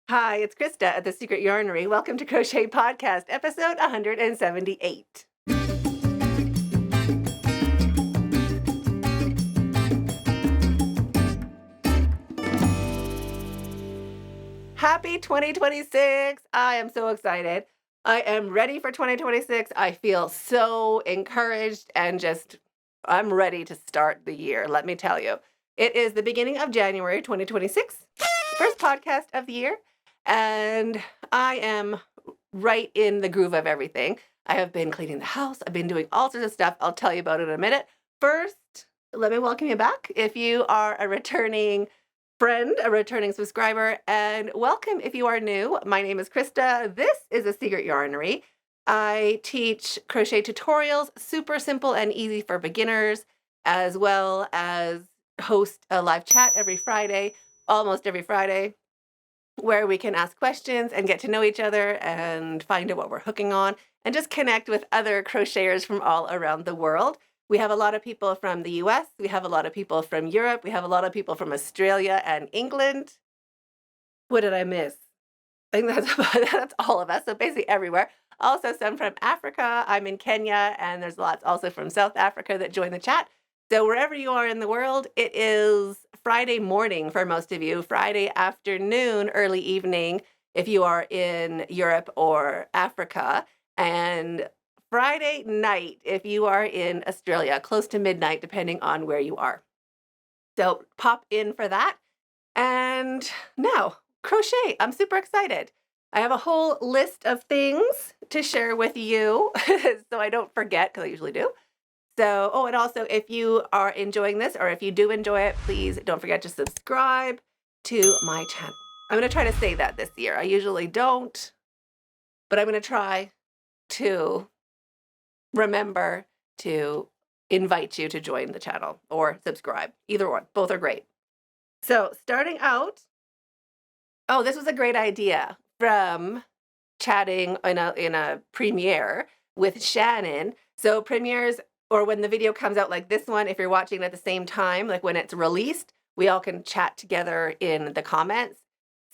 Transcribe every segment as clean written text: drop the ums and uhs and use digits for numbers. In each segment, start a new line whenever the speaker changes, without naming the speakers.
Hi, it's Krista at the Secret Yarnery. Welcome to Crochet Podcast, episode 178. Happy 2026! I am so excited. I am ready for 2026. I feel so encouraged and I'm ready to start the year, let me tell you. It is the beginning of January 2026, first podcast of the year, and I am right in the groove of everything. I have been cleaning the house. I've been doing all sorts of stuff. I'll tell you about it in a minute. First, let me welcome you back. If you are a returning friend, a returning subscriber, and welcome if you are new. My name is Krista. This is a Secret Yarnery. I teach crochet tutorials, super simple and easy for beginners, as well as host a live chat every Friday, almost every Friday, where we can ask questions and get to know each other and find out what we're hooking on and just connect with other crocheters from all around the world. We have a lot of people from the US, we have a lot of people from Europe, we have a lot of people from Australia and England. What did I miss? I think that's all of us, so basically everywhere. Also some from Africa. I'm in Kenya, and there's lots also from South Africa that join the chat. So wherever you are in the world, it is Friday morning for most of you, Friday afternoon, early evening if you are in Europe or Africa, and Friday night if you are in Australia, close to midnight, depending on where you are. So pop in for that. And now, crochet. I'm super excited. I have a whole list of things to share with you so I don't forget, because I usually do. So, and also if you are enjoying this, or if you do enjoy it, please don't forget to subscribe to my channel. I'm going to try to say that this year. I usually don't, but I'm going to try to remember to invite you to join the channel or subscribe. Either one. Both are great. So starting out, this was a great idea from chatting in a premiere with Shannon. So premieres, or when the video comes out like this one, if you're watching it at the same time, like when it's released, we all can chat together in the comments.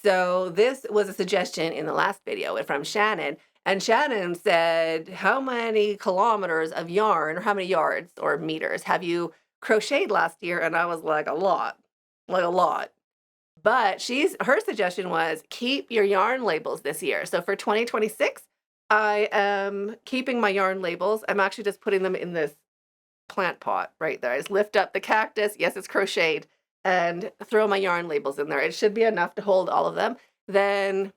So this was a suggestion in the last video from Shannon. And Shannon said, how many kilometers of yarn, or how many yards or meters have you crocheted last year? And I was like, a lot. But her suggestion was keep your yarn labels this year. So for 2026, I am keeping my yarn labels. I'm actually just putting them in this plant pot right there. I just lift up the cactus. Yes, it's crocheted, and throw my yarn labels in there. It should be enough to hold all of them. Then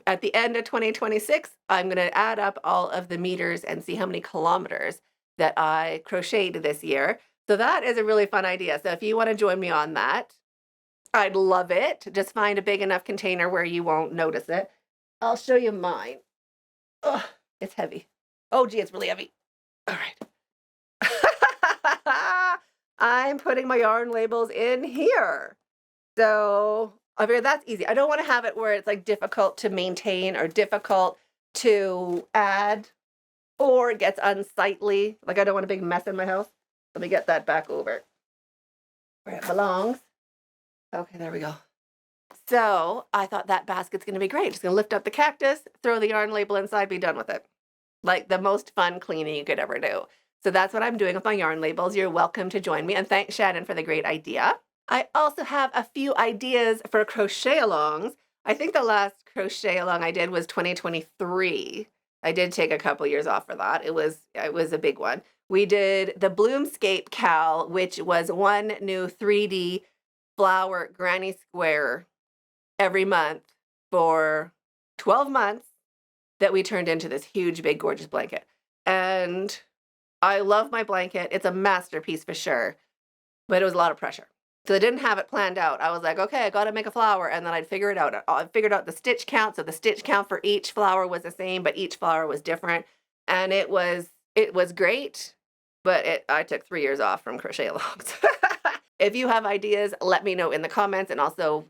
at the end of 2026, I'm going to add up all of the meters and see how many kilometers that I crocheted this year. So that is a really fun idea. So if you want to join me on that, I'd love it. Just find a big enough container where you won't notice it. I'll show you mine. Oh, it's heavy. Oh, gee, it's really heavy. All right. I'm putting my yarn labels in here. So I figure that's easy. I don't want to have it where it's like difficult to maintain or difficult to add, or it gets unsightly. Like I don't want a big mess in my house. Let me get that back over where it belongs. Okay, there we go. So I thought that basket's going to be great. Just going to lift up the cactus, throw the yarn label inside, be done with it. Like the most fun cleaning you could ever do. So that's what I'm doing with my yarn labels. You're welcome to join me. And thanks, Shannon, for the great idea. I also have a few ideas for crochet alongs. I think the last crochet along I did was 2023. I did take a couple years off for that. It was a big one. We did the Bloomscape Cal, which was one new 3D flower granny square every month for 12 months that we turned into this huge, big, gorgeous blanket. And I love my blanket. It's a masterpiece for sure, but it was a lot of pressure. So I didn't have it planned out. I was like, okay, I got to make a flower, and then I'd figure it out. I figured out the stitch count. So the stitch count for each flower was the same, but each flower was different. And it was great, but I took 3 years off from crochet alongs. If you have ideas, let me know in the comments, and also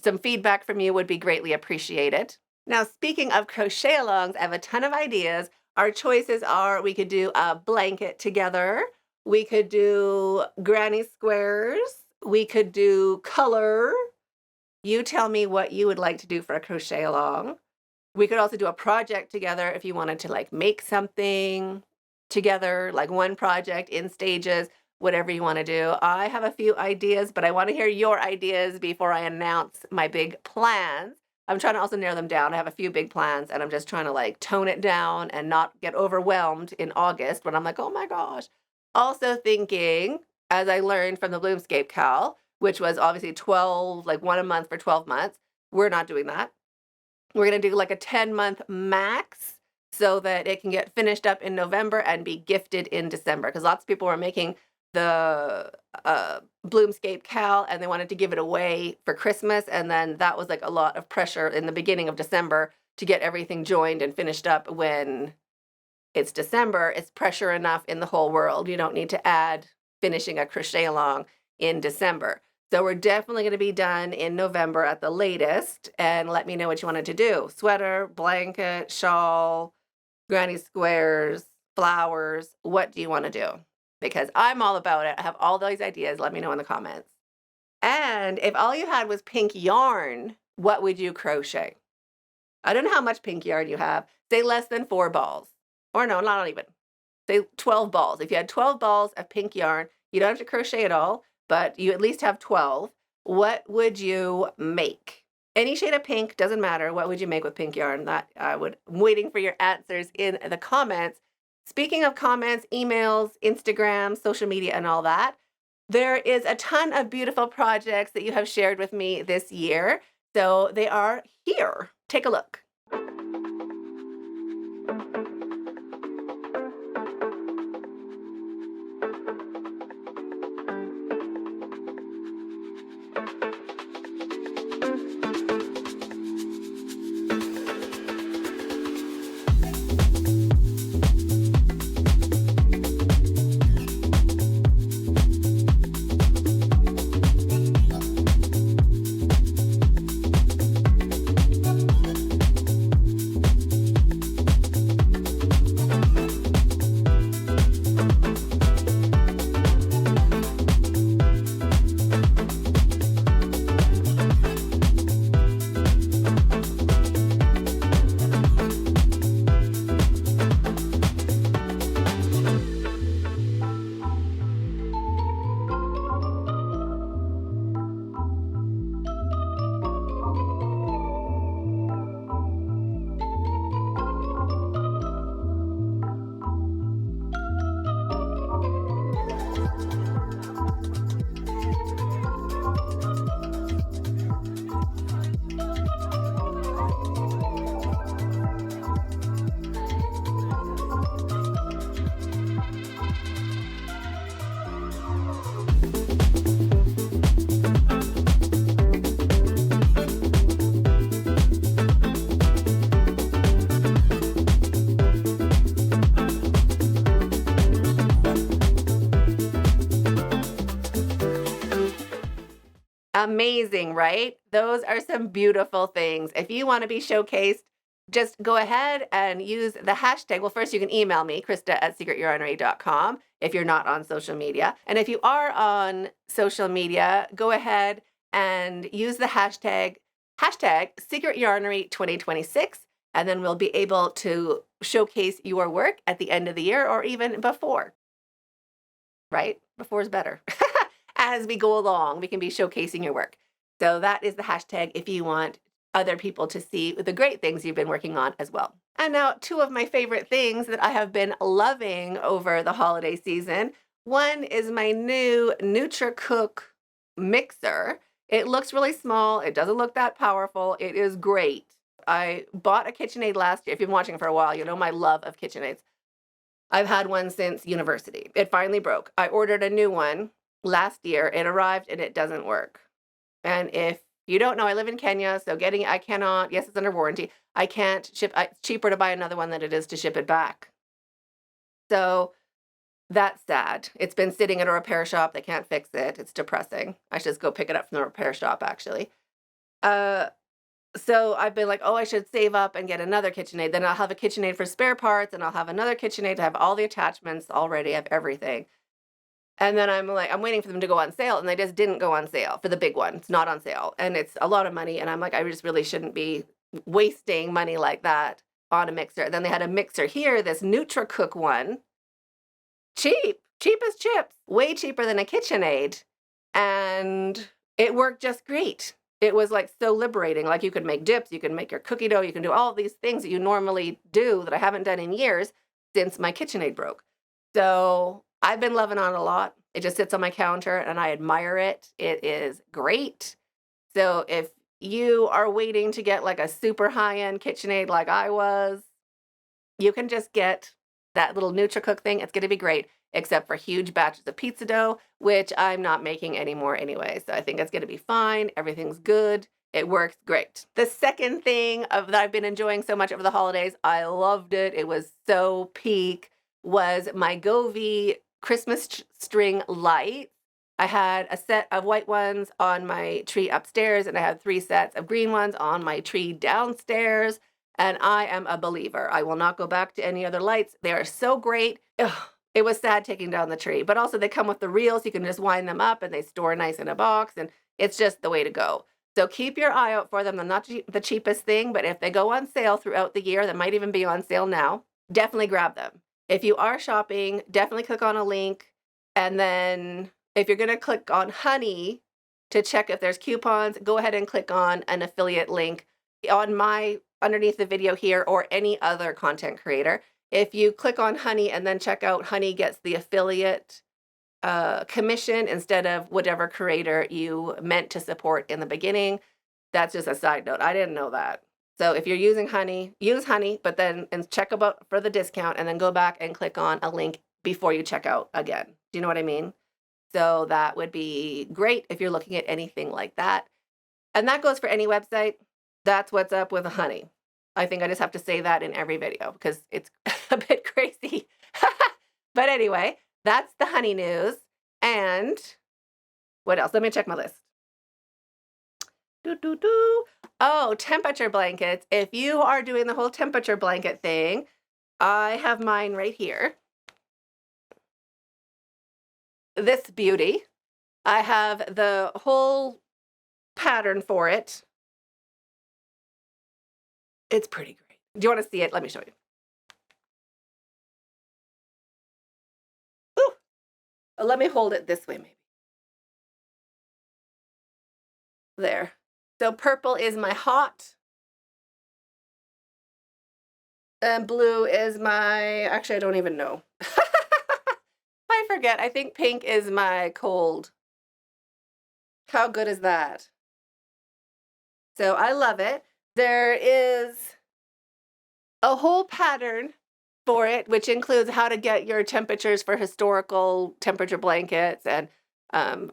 some feedback from you would be greatly appreciated. Now, speaking of crochet alongs, I have a ton of ideas. Our choices are, we could do a blanket together. We could do granny squares. We could do color. You tell me what you would like to do for a crochet along. We could also do a project together if you wanted to like make something together, like one project in stages, whatever you want to do. I have a few ideas, but I want to hear your ideas before I announce my big plans. I'm trying to also narrow them down. I have a few big plans and I'm just trying to like tone it down and not get overwhelmed in August when I'm like, oh my gosh. Also thinking, as I learned from the Bloomscape Cal, which was obviously 12, like one a month for 12 months, we're not doing that. We're going to do like a 10-month max so that it can get finished up in November and be gifted in December. Because lots of people were making the Bloomscape Cal and they wanted to give it away for Christmas. And then that was like a lot of pressure in the beginning of December to get everything joined and finished up when it's December. It's pressure enough in the whole world. You don't need to add finishing a crochet along in December. So we're definitely going to be done in November at the latest. And let me know what you wanted to do. Sweater, blanket, shawl, granny squares, flowers. What do you want to do? Because I'm all about it. I have all those ideas. Let me know in the comments. And if all you had was pink yarn, what would you crochet? I don't know how much pink yarn you have. Say less than 4 balls. Or no, not even. Say 12 balls. If you had 12 balls of pink yarn, you don't have to crochet at all, but you at least have 12. What would you make? Any shade of pink, doesn't matter. What would you make with pink yarn? I'm waiting for your answers in the comments. Speaking of comments, emails, Instagram, social media, and all that, there is a ton of beautiful projects that you have shared with me this year. So they are here. Take a look. Amazing, right? Those are some beautiful things. If you want to be showcased, just go ahead and use the hashtag. Well, first you can email me, Krista@secretyarnery.com if you're not on social media. And if you are on social media, go ahead and use the hashtag Secret Yarnery 2026, and then we'll be able to showcase your work at the end of the year or even before. Right? Before is better. As we go along, we can be showcasing your work. So that is the hashtag if you want other people to see the great things you've been working on as well. And now 2 of my favorite things that I have been loving over the holiday season. One is my new NutriCook mixer. It looks really small. It doesn't look that powerful. It is great. I bought a KitchenAid last year. If you've been watching for a while, you know my love of KitchenAids. I've had one since university. It finally broke. I ordered a new one last year. It arrived and it doesn't work. And if you don't know, I live in Kenya, so I cannot, yes, it's under warranty. I can't ship, it's cheaper to buy another one than it is to ship it back. So that's sad. It's been sitting at a repair shop. They can't fix it. It's depressing. I should just go pick it up from the repair shop, actually. So I've been like, oh, I should save up and get another KitchenAid. Then I'll have a KitchenAid for spare parts, and I'll have another KitchenAid to have all the attachments already. I have everything. And then I'm like, I'm waiting for them to go on sale, and they just didn't go on sale for the big one. It's not on sale, and it's a lot of money. And I'm like, I just really shouldn't be wasting money like that on a mixer. Then they had a mixer here, this NutriCook one, cheap as chips, way cheaper than a KitchenAid, and it worked just great. It was like so liberating. Like you could make dips, you can make your cookie dough, you can do all these things that you normally do that I haven't done in years since my KitchenAid broke. So I've been loving on it a lot. It just sits on my counter and I admire it. It is great. So if you are waiting to get like a super high-end KitchenAid like I was, you can just get that little NutriCook thing. It's going to be great, except for huge batches of pizza dough, which I'm not making anymore anyway. So I think it's going to be fine. Everything's good. It works great. The second thing that I've been enjoying so much over the holidays, I loved it. It was so peak, was my Govee Christmas string lights. I had a set of white ones on my tree upstairs, and I had 3 sets of green ones on my tree downstairs. And I am a believer. I will not go back to any other lights. They are so great. Ugh, it was sad taking down the tree, but also they come with the reels. You can just wind them up and they store nice in a box, and it's just the way to go. So keep your eye out for them. They're not the cheapest thing, but if they go on sale throughout the year, that might even be on sale now, definitely grab them. If you are shopping, definitely click on a link. And then if you're going to click on Honey to check if there's coupons, go ahead and click on an affiliate link on underneath the video here, or any other content creator. If you click on Honey and then check out, Honey gets the affiliate commission instead of whatever creator you meant to support in the beginning. That's just a side note. I didn't know that. So if you're using Honey, use Honey, but then check about for the discount and then go back and click on a link before you check out again. Do you know what I mean? So that would be great if you're looking at anything like that. And that goes for any website. That's what's up with Honey. I think I just have to say that in every video because it's a bit crazy. But anyway, that's the Honey news. And what else? Let me check my list. Oh, temperature blankets. If you are doing the whole temperature blanket thing, I have mine right here. This beauty. I have the whole pattern for it. It's pretty great. Do you want to see it? Let me show you. Ooh. Let me hold it this way, maybe. There. So purple is my hot. And blue is my, actually, I don't even know. I forget. I think pink is my cold. How good is that? So I love it. There is a whole pattern for it, which includes how to get your temperatures for historical temperature blankets and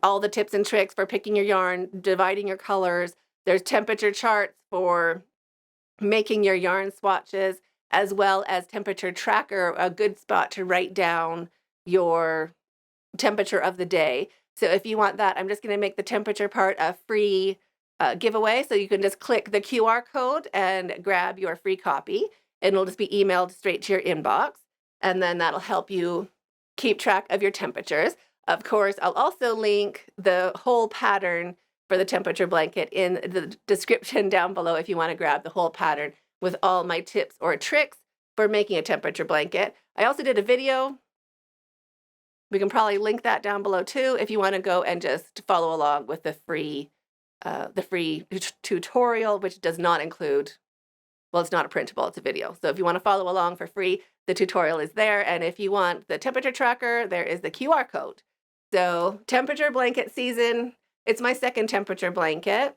all the tips and tricks for picking your yarn, dividing your colors. There's temperature charts for making your yarn swatches, as well as temperature tracker, a good spot to write down your temperature of the day. So if you want that, I'm just going to make the temperature part a free giveaway. So you can just click the QR code and grab your free copy, and it'll just be emailed straight to your inbox. And then that'll help you keep track of your temperatures. Of course, I'll also link the whole pattern for the temperature blanket in the description down below if you want to grab the whole pattern with all my tips or tricks for making a temperature blanket. I also did a video. We can probably link that down below too if you want to go and just follow along with the free tutorial, which does not include, well, it's not a printable, it's a video. So if you want to follow along for free, the tutorial is there. And if you want the temperature tracker, there is the QR code. So temperature blanket season, it's my second temperature blanket.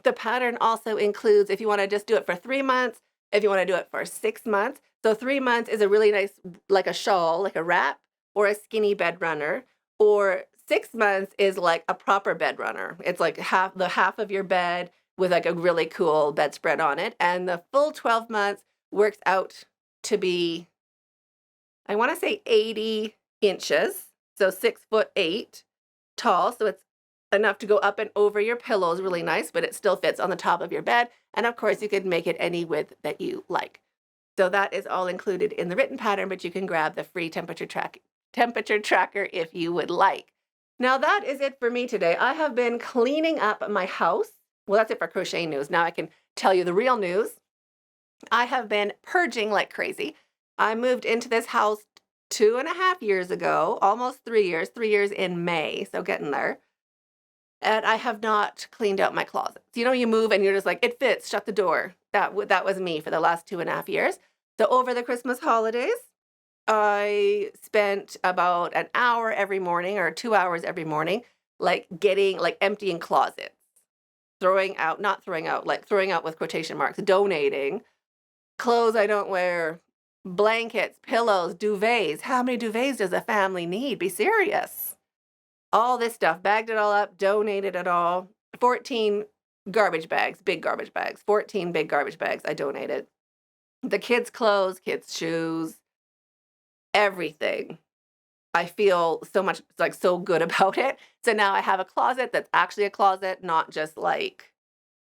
The pattern also includes if you want to just do it for 3 months, if you want to do it for 6 months. So 3 months is a really nice, like a shawl, like a wrap, or a skinny bed runner. Or 6 months is like a proper bed runner. It's like half of your bed with like a really cool bedspread on it. And the full 12 months works out to be, I want to say 80 inches. So 6'8" tall. So it's enough to go up and over your pillows, really nice, but it still fits on the top of your bed. And of course, you could make it any width that you like. So that is all included in the written pattern, but you can grab the free temperature temperature tracker if you would like. Now that is it for me today. I have been cleaning up my house. Well, that's it for crochet news. Now I can tell you the real news. I have been purging like crazy. I moved into this house 2.5 years ago, almost 3 years in May, so getting there. And I have not cleaned out my closets. You know, you move and you're just like, it fits, shut the door. That was me for the last 2.5 years. So over the Christmas holidays, I spent about an hour every morning or 2 hours every morning, like emptying closets, not throwing out, like throwing out with quotation marks, donating clothes I don't wear, blankets, pillows, duvets. How many duvets does a family need? Be serious. All this stuff, bagged it all up, donated it all. 14 garbage bags, big garbage bags, 14 big garbage bags I donated. The kids' clothes, kids' shoes, everything. I feel so much, like, so good about it. So now I have a closet that's actually a closet, not just like,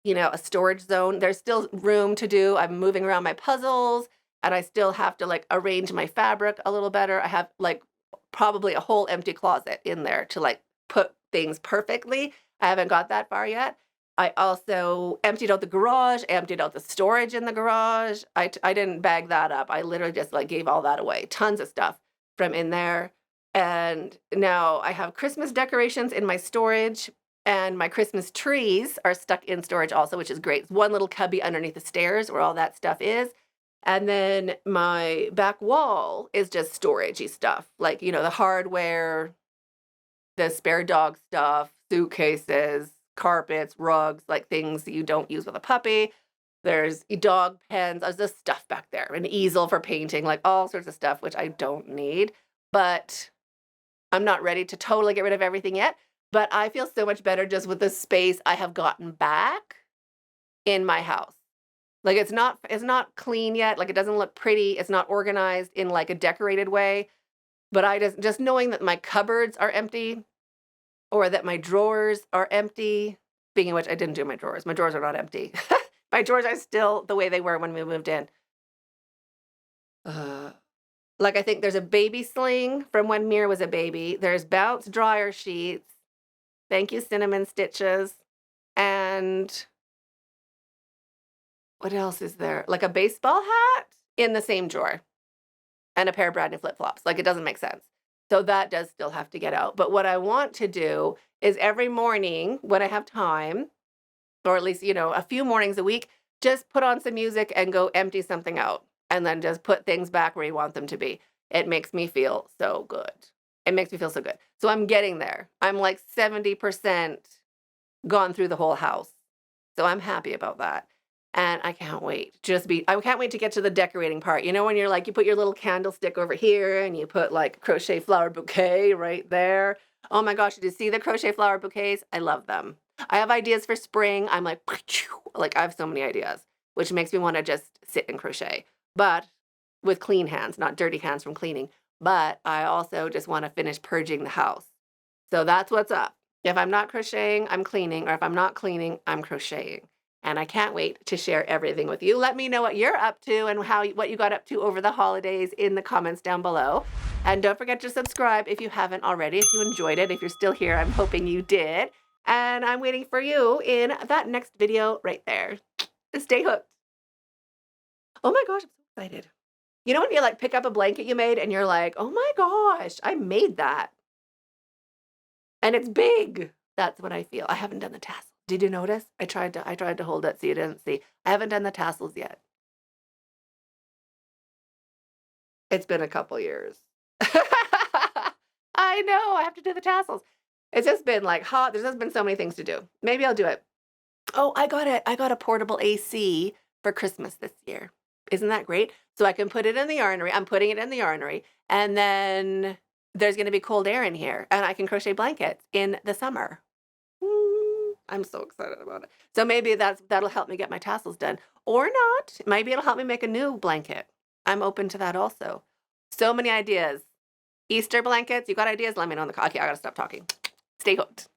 a storage zone. There's still room to do. I'm moving around my puzzles and I still have to like arrange my fabric a little better. I have like probably a whole empty closet in there to like put things perfectly. I haven't got that far yet. I also emptied out the garage, emptied out the storage in the garage. I didn't bag that up. I literally just like gave all that away. Tons of stuff from in there. And now I have Christmas decorations in my storage. And my Christmas trees are stuck in storage also, which is great. It's one little cubby underneath the stairs where all that stuff is. And then my back wall is just storagey stuff, like, the hardware, the spare dog stuff, suitcases, carpets, rugs, like things that you don't use with a puppy. There's dog pens. There's just stuff back there, an easel for painting, like all sorts of stuff, which I don't need. But I'm not ready to totally get rid of everything yet. But I feel so much better just with the space I have gotten back in my house. Like it's not clean yet. Like it doesn't look pretty. It's not organized in like a decorated way. But I just knowing that my cupboards are empty or that my drawers are empty. Speaking of which, I didn't do my drawers. My drawers are not empty. My drawers are still the way they were when we moved in. Like I think there's a baby sling from when Mir was a baby. There's bounce dryer sheets. Thank you, Cinnamon Stitches. And what else is there? Like a baseball hat in the same drawer and a pair of brand new flip-flops. Like it doesn't make sense. So that does still have to get out. But what I want to do is every morning when I have time, or at least, a few mornings a week, just put on some music and go empty something out. And then just put things back where you want them to be. It makes me feel so good. It makes me feel so good. So I'm getting there. I'm like 70% gone through the whole house. So I'm happy about that. And I can't wait. I can't wait to get to the decorating part. When you're like, you put your little candlestick over here and you put like crochet flower bouquet right there. Oh my gosh, did you see the crochet flower bouquets? I love them. I have ideas for spring. I'm like I have so many ideas, which makes me want to just sit and crochet. But with clean hands, not dirty hands from cleaning. But I also just want to finish purging the house. So that's what's up. If I'm not crocheting, I'm cleaning. Or if I'm not cleaning, I'm crocheting. And I can't wait to share everything with you. Let me know what you're up to and what you got up to over the holidays in the comments down below. And don't forget to subscribe if you haven't already, if you enjoyed it. If you're still here, I'm hoping you did. And I'm waiting for you in that next video right there. Stay hooked. Oh my gosh, I'm so excited. When you like pick up a blanket you made and you're like, oh my gosh, I made that. And it's big. That's what I feel. I haven't done the tassels. Did you notice? I tried to hold it so you didn't see. I haven't done the tassels yet. It's been a couple years. I know, I have to do the tassels. It's just been like hot. There's just been so many things to do. Maybe I'll do it. Oh, I got it. I got a portable AC for Christmas this year. Isn't that great? So I can put it in the yarnery. I'm putting it in the yarnery. And then there's going to be cold air in here. And I can crochet blankets in the summer. I'm so excited about it. So maybe that'll help me get my tassels done. Or not. Maybe it'll help me make a new blanket. I'm open to that also. So many ideas. Easter blankets. You got ideas? Let me know in the comments. Okay, I got to stop talking. Stay hooked.